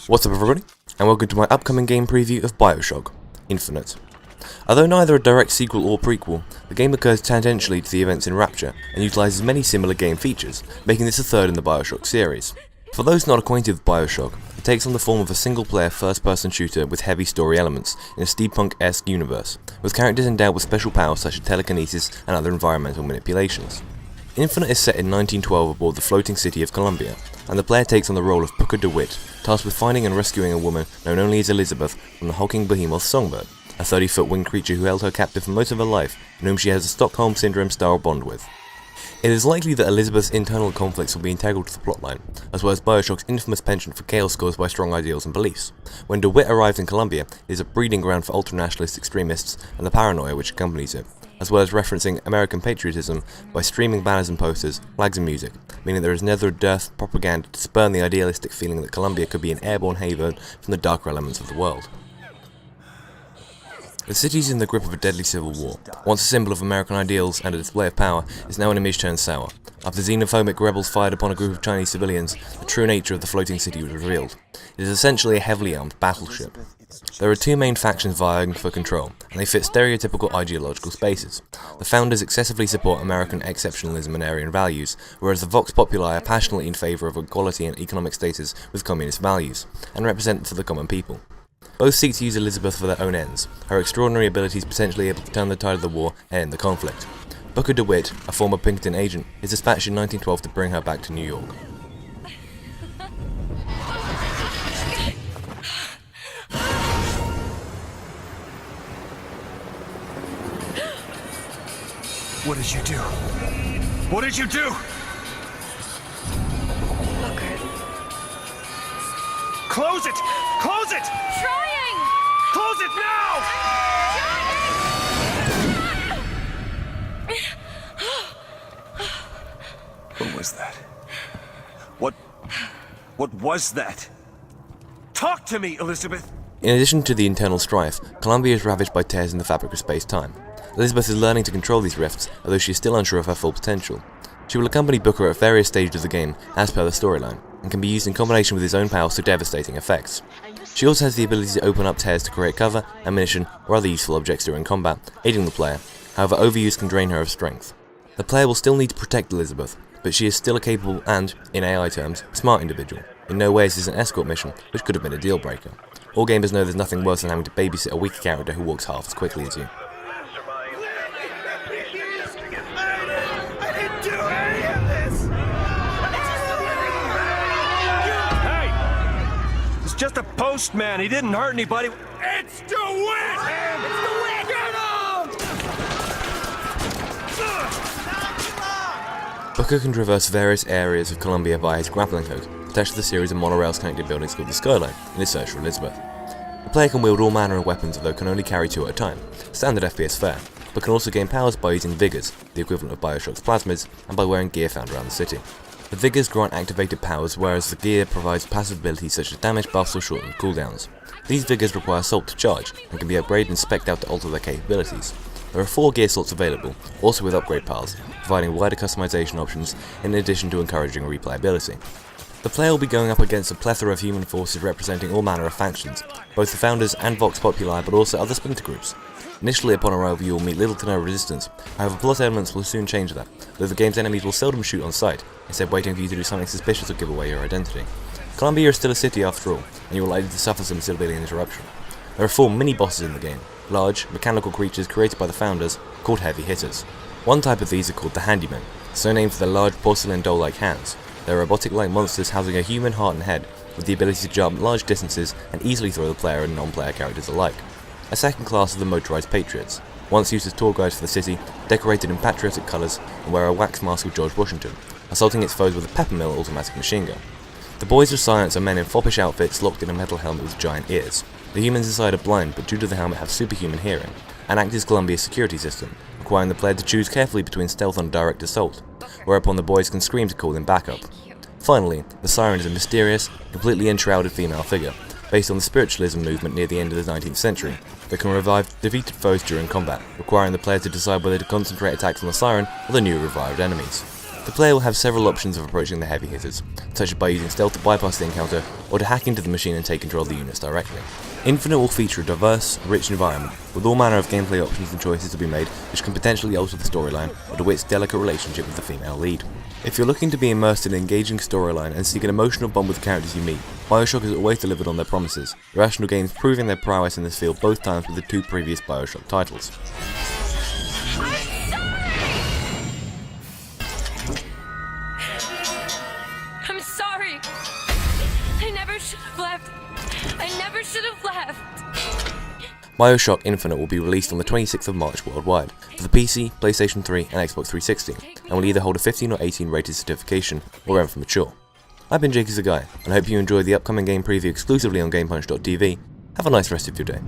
What's up everybody, and welcome to my upcoming game preview of Bioshock Infinite. Although neither a direct sequel or prequel, the game occurs tangentially to the events in Rapture, and utilises many similar game features, making this the third in the Bioshock series. For those not acquainted with Bioshock, it takes on the form of a single-player first-person shooter with heavy story elements in a steampunk-esque universe, with characters endowed with special powers such as telekinesis and other environmental manipulations. Infinite is set in 1912 aboard the floating city of Columbia, and the player takes on the role of Booker DeWitt, tasked with finding and rescuing a woman known only as Elizabeth from the hulking behemoth Songbird, a 30-foot winged creature who held her captive for most of her life and whom she has a Stockholm Syndrome-style bond with. It is likely that Elizabeth's internal conflicts will be integral to the plotline, as well as Bioshock's infamous penchant for chaos caused by strong ideals and beliefs. When DeWitt arrives in Columbia, it is a breeding ground for ultra-nationalist extremists and the paranoia which accompanies it, as well as referencing American patriotism by streaming banners and posters, flags and music, meaning there is neither a dearth of propaganda to spurn the idealistic feeling that Columbia could be an airborne haven from the darker elements of the world. The city is in the grip of a deadly civil war. Once a symbol of American ideals and a display of power, is now an image turned sour. After xenophobic rebels fired upon a group of Chinese civilians, the true nature of the floating city was revealed. It is essentially a heavily armed battleship. There are two main factions vying for control, and they fit stereotypical ideological spaces. The founders excessively support American exceptionalism and Aryan values, whereas the Vox Populi are passionately in favour of equality and economic status with communist values, and represent for the common people. Both seek to use Elizabeth for their own ends, her extraordinary abilities potentially able to turn the tide of the war and end the conflict. Booker DeWitt, a former Pinkerton agent, is dispatched in 1912 to bring her back to New York. What did you do? What did you do? Booker. Close it! Close it! Trying! Close it now! What was that? What was that? Talk to me, Elizabeth! In addition to the internal strife, Columbia is ravaged by tears in the fabric of space-time. Elizabeth is learning to control these rifts, although she is still unsure of her full potential. She will accompany Booker at various stages of the game, as per the storyline, and can be used in combination with his own powers to devastating effects. She also has the ability to open up tears to create cover, ammunition, or other useful objects during combat, aiding the player. However, overuse can drain her of strength. The player will still need to protect Elizabeth, but she is still a capable and, in AI terms, smart individual. In no way is this an escort mission, which could have been a deal breaker. All gamers know there's nothing worse than having to babysit a weaker character who walks half as quickly as you. Just a postman, he didn't hurt anybody. It's DeWitt! It's DeWitt! Get him! Booker can traverse various areas of Columbia via his grappling hook, attached to the series of monorails connected buildings called the Skyline, in his search for Elizabeth. The player can wield all manner of weapons, although can only carry 2 at a time, standard FPS fare, but can also gain powers by using Vigors, the equivalent of Bioshock's plasmids, and by wearing gear found around the city. The Vigors grant activated powers, whereas the gear provides passive abilities such as damage buffs or shortened cooldowns. These Vigors require Salt to charge, and can be upgraded and specced out to alter their capabilities. There are 4 gear slots available, also with upgrade paths, providing wider customization options in addition to encouraging replayability. The player will be going up against a plethora of human forces representing all manner of factions, both the Founders and Vox Populi, but also other splinter groups. Initially upon arrival you will meet little to no resistance, however plot elements will soon change that, though the game's enemies will seldom shoot on sight, instead waiting for you to do something suspicious or give away your identity. Columbia is still a city after all, and you are likely to suffer some civilian interruption. There are 4 mini-bosses in the game, large, mechanical creatures created by the Founders, called heavy hitters. One type of these are called the Handymen, so named for their large porcelain doll-like hands. They're robotic-like monsters housing a human heart and head, with the ability to jump large distances and easily throw the player and non-player characters alike. A second class are the motorized patriots, once used as tour guides for the city, decorated in patriotic colours and wear a wax mask of George Washington, assaulting its foes with a peppermill automatic machine gun. The Boys of Science are men in foppish outfits locked in a metal helmet with giant ears. The humans inside are blind, but due to the helmet have superhuman hearing, and act as Columbia's security system, requiring the player to choose carefully between stealth and direct assault, whereupon the boys can scream to call in backup. Finally, the Siren is a mysterious, completely enshrouded female figure, based on the spiritualism movement near the end of the 19th century, that can revive defeated foes during combat, requiring the player to decide whether to concentrate attacks on the Siren or the new revived enemies. The player will have several options of approaching the heavy hitters, such as by using stealth to bypass the encounter, or to hack into the machine and take control of the units directly. Infinite will feature a diverse, rich environment, with all manner of gameplay options and choices to be made which can potentially alter the storyline or to Wit's delicate relationship with the female lead. If you're looking to be immersed in an engaging storyline and seek an emotional bond with the characters you meet, Bioshock has always delivered on their promises, Irrational Games proving their prowess in this field both times with the 2 previous Bioshock titles. I'm sorry. I never should have left. I never should have left. Bioshock Infinite will be released on the 26th of March worldwide, for the PC, PlayStation 3 and Xbox 360, and will either hold a 15 or 18 rated certification, or M for mature. I've been Jake as a Guy, and I hope you enjoyed the upcoming game preview exclusively on GamePunch.tv. Have a nice rest of your day.